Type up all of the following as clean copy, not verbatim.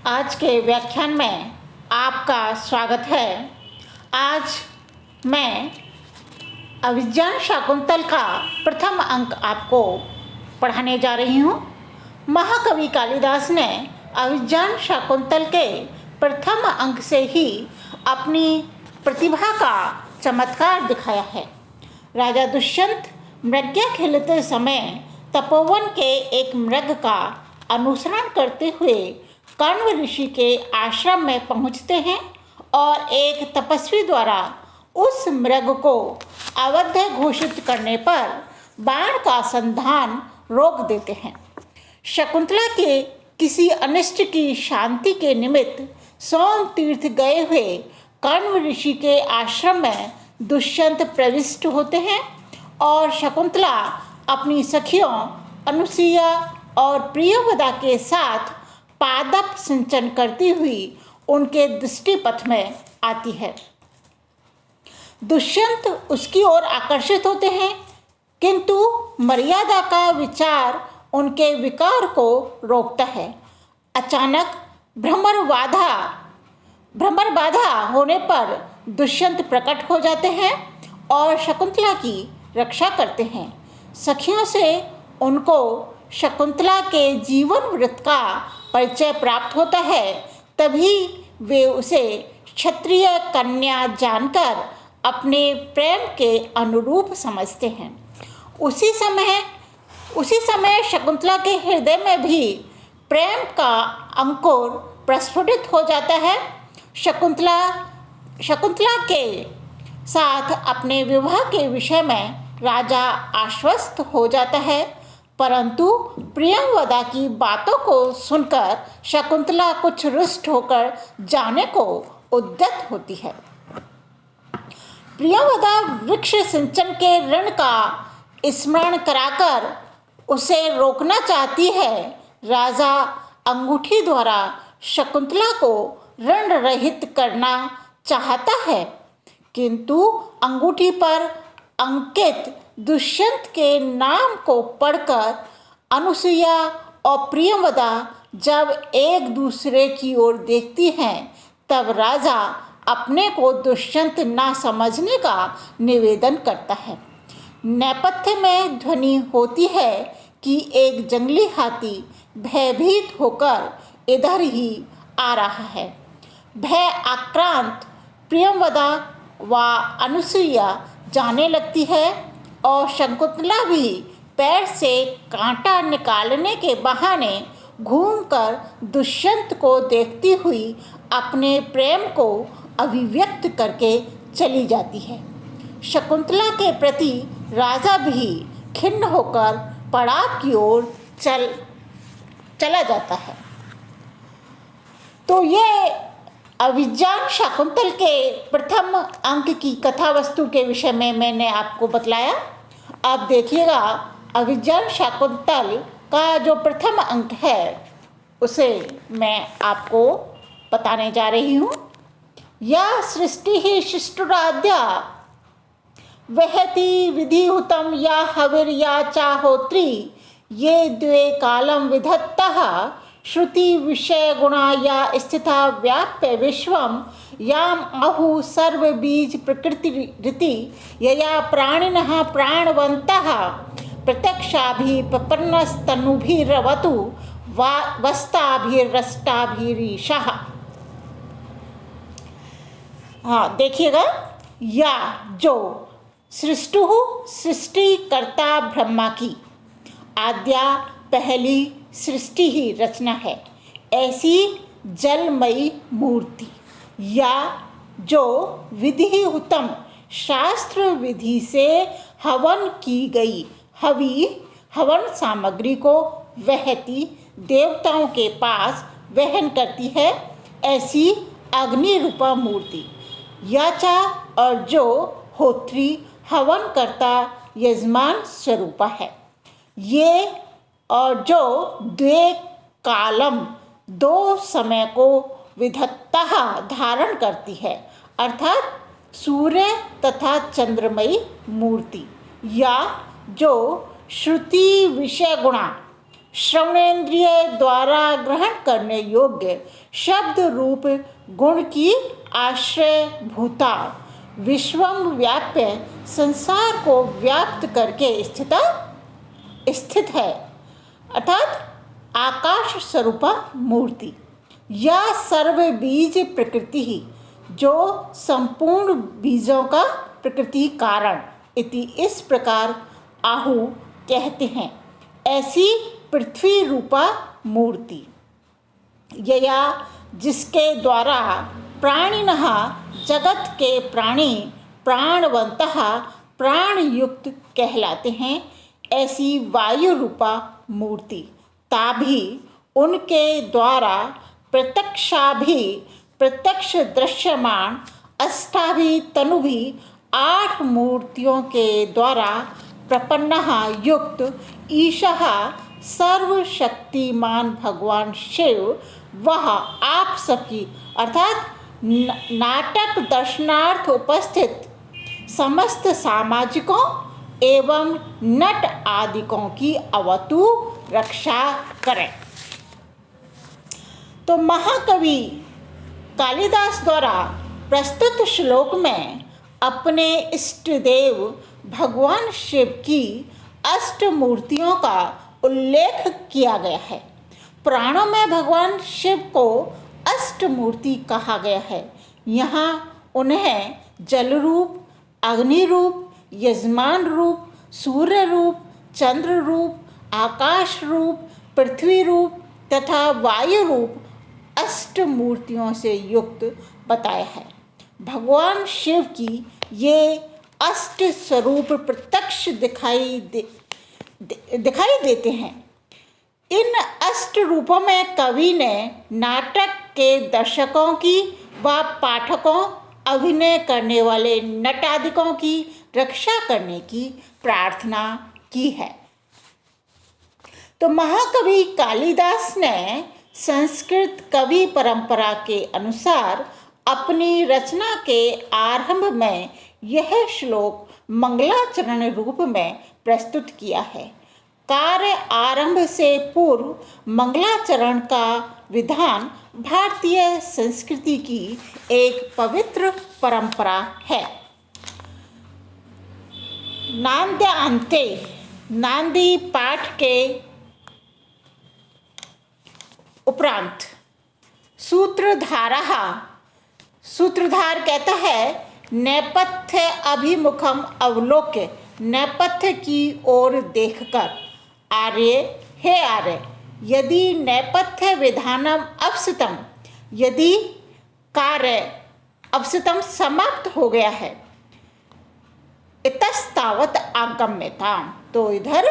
आज के व्याख्यान में आपका स्वागत है। आज मैं अभिज्ञान शाकुंतल का प्रथम अंक आपको पढ़ाने जा रही हूँ। महाकवि कालिदास ने अभिज्ञान शाकुंतल के प्रथम अंक से ही अपनी प्रतिभा का चमत्कार दिखाया है। राजा दुष्यंत मृग्या खेलते समय तपोवन के एक मृग का अनुसरण करते हुए कण्व ऋषि के आश्रम में पहुंचते हैं और एक तपस्वी द्वारा उस मृग को अवध घोषित करने पर बाण का संधान रोक देते हैं। शकुंतला के किसी अनिष्ट की शांति के निमित्त सोम तीर्थ गए हुए कण्व ऋषि के आश्रम में दुष्यंत प्रविष्ट होते हैं और शकुंतला अपनी सखियों अनुसुईया और प्रियवदा के साथ पादप सिंचन करती हुई उनके दृष्टिपथ में आती है। दुष्यंत उसकी ओर आकर्षित होते हैं, किंतु मर्यादा का विचार उनके विकार को रोकता है। अचानक भ्रमर बाधा होने पर दुष्यंत प्रकट हो जाते हैं और शकुंतला की रक्षा करते हैं। सखियों से उनको शकुंतला के जीवन वृत्त का परिचय प्राप्त होता है। तभी वे उसे क्षत्रिय कन्या जानकर अपने प्रेम के अनुरूप समझते हैं। उसी समय शकुंतला के हृदय में भी प्रेम का अंकुर प्रस्फुटित हो जाता है। शकुंतला के साथ अपने विवाह के विषय में राजा आश्वस्त हो जाता है, परंतु प्रियंवदा की बातों को सुनकर शकुंतला कुछ रुष्ट होकर जाने को उद्यत होती है। प्रियंवदा वृक्ष सिंचन के ऋण का स्मरण कराकर उसे रोकना चाहती है। राजा अंगूठी द्वारा शकुंतला को ऋण रहित करना चाहता है, किंतु अंगूठी पर अंकित दुष्यंत के नाम को पढ़कर अनुसुईया और प्रियंवदा जब एक दूसरे की ओर देखती हैं, तब राजा अपने को दुष्यंत ना समझने का निवेदन करता है। नेपथ्य में ध्वनि होती है कि एक जंगली हाथी भयभीत होकर इधर ही आ रहा है। भय आक्रांत प्रियंवदा व अनुसुईया जाने लगती है और शकुंतला भी पैर से कांटा निकालने के बहाने घूमकर दुष्यंत को देखती हुई अपने प्रेम को अभिव्यक्त करके चली जाती है। शकुंतला के प्रति राजा भी खिन्न होकर पड़ाव की ओर चला जाता है। तो ये अभिज्ञान शाकुंतल के प्रथम अंक की कथा वस्तु के विषय में मैंने आपको बतलाया। अब देखिएगा अभिज्ञान शाकुंतल का जो प्रथम अंक है उसे मैं आपको बताने जा रही हूँ। या सृष्टि ही शिष्टुराद्या वहति विधिहुतम या हविर या चाहोत्री ये द्वे कालम विधत्तः श्रुति विषय गुणा या स्थिता व्याप्य विश्वम याम आहु सर्व बीज प्रकृति रीति यया प्राणिनः प्राणवन्तः प्रत्यक्षाभिपन्नस्तनुभिरवतु वस्ताभिरष्टाभिरीशः। हाँ, देखिएगा। या जो सृष्टिकर्ता ब्रह्मा की आद्या पहली सृष्टि ही रचना है, ऐसी जलमयी मूर्ति। या जो विधि उत्तम शास्त्र विधि से हवन की गई हवन सामग्री को वहती देवताओं के पास वहन करती है, ऐसी अग्नि रूपा मूर्ति। याचा और जो होत्री हवन करता यजमान स्वरूपा है। ये और जो द्वे कालम दो समय को विधत्तः धारण करती है, अर्थात सूर्य तथा चंद्रमयी मूर्ति। या जो श्रुति विषय गुणा श्रवणेन्द्रिय द्वारा ग्रहण करने योग्य शब्द रूप गुण की आश्रय भूता विश्वम व्याप्य संसार को व्याप्त करके स्थित है, अर्थात आकाश स्वरूपा मूर्ति या सर्व बीज प्रकृति ही, जो संपूर्ण बीजों का प्रकृति कारण इति इस प्रकार आहु कहते हैं। ऐसी पृथ्वी रूपा मूर्ति यया जिसके द्वारा प्राणिनः जगत के प्राणी प्राणवंतः प्राण युक्त कहलाते हैं, ऐसी वायु रूपा मूर्ति ताभी उनके द्वारा प्रत्यक्ष दृश्यमान अष्टाभि तनुभि 8 मूर्तियों के द्वारा प्रपन्नः युक्त ईशः सर्वशक्तिमान भगवान शिव वह आप सबकी अर्थात नाटक दर्शनार्थ उपस्थित समस्त सामाजिकों एवं नट आदिकों की अवतु रक्षा करें। तो महाकवि कालिदास द्वारा प्रस्तुत श्लोक में अपने इष्ट देव भगवान शिव की अष्ट मूर्तियों का उल्लेख किया गया है। पुराणों में भगवान शिव को अष्ट मूर्ति कहा गया है। यहाँ उन्हें जल रूप, अग्नि रूप, यजमान रूप, सूर्य रूप, चंद्र रूप, आकाश रूप, पृथ्वी रूप तथा वायु रूप अष्ट मूर्तियों से युक्त बताया है। भगवान शिव की ये अष्ट स्वरूप प्रत्यक्ष दिखाई देते हैं। इन अष्ट रूपों में कवि ने नाटक के दर्शकों की व पाठकों अभिनय करने वाले नटादिकों की रक्षा करने की प्रार्थना की है। तो महाकवि कालिदास ने संस्कृत कवि परंपरा के अनुसार अपनी रचना के आरंभ में यह श्लोक मंगलाचरण रूप में प्रस्तुत किया है। कार्य आरंभ से पूर्व मंगलाचरण का विधान भारतीय संस्कृति की एक पवित्र परंपरा है। नांद्यांते नांदी पाठ के उपरांत सूत्रधार कहता है नेपथ्य अभिमुखम अवलोक्य, नेपथ्य की ओर देखकर आर्य हे आर्य, यदि नेपथ्य विधानम अपसितम, यदि कार्य अपसितम समाप्त हो गया है, इतस्तावत आगम्यताम, तो इधर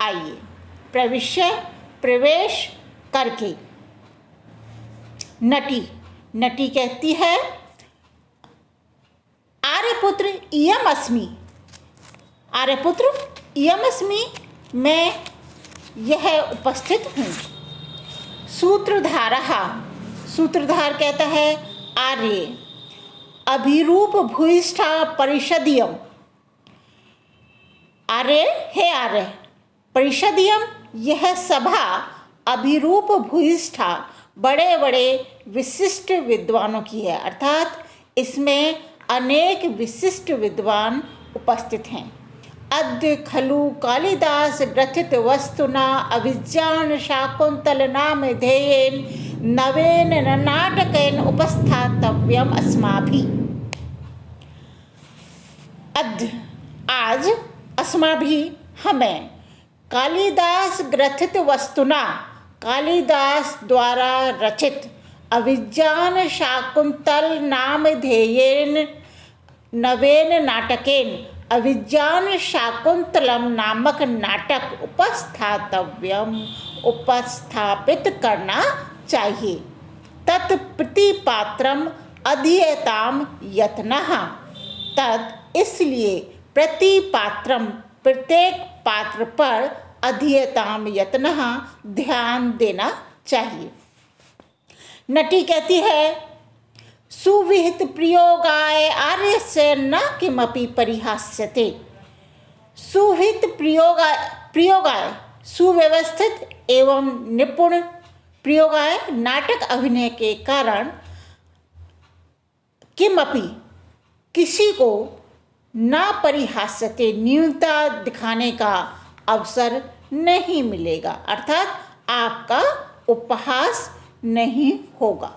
आइए। प्रवेश करके नटी कहती है आर्यपुत्र इयम अस्मि, आर्यपुत्र इयम अस्मि, मैं यह उपस्थित हूँ। सूत्रधार कहता है आर्य अभिरूप भूयिष्ठा परिषदियम, आर्य हे आर्य परिषदियम, यह सभा अभिरूप भूयिष्ठा बड़े बड़े विशिष्ट विद्वानों की है, अर्थात इसमें अनेक विशिष्ट विद्वान उपस्थित हैं। अद्य खलु कालिदास ग्रथित वस्तुना अभिज्ञान शाकुंतल नाम ध्येयेन नवेन नाटकेन उपस्थातव्यम अस्माभि। अद्य आज अस्माभि हमें कालिदास ग्रथित वस्तुना, कालिदास द्वारा रचित अभिज्ञान शाकुंतल नाम ध्येयेन नवेन नाटकेन, अभिज्ञान शाकुंतलम नामक नाटक उपस्थापित करना चाहिए। तत्प्रतिपात्रम अध्येताम यत्नः, तत् इसलिए प्रतिपात्रम प्रत्येक पात्र पर अध्येताम यत्नः ध्यान देना चाहिए। नटी कहती है सुविहित प्रयोगाय आर्य से न किमपि परिहास्यते। सुविहित प्रयोगाय सुव्यवस्थित एवं निपुण प्रयोगाय नाटक अभिनय के कारण किमपि किसी को ना परिहास्यते न्यूनता दिखाने का अवसर नहीं मिलेगा, अर्थात आपका उपहास नहीं होगा।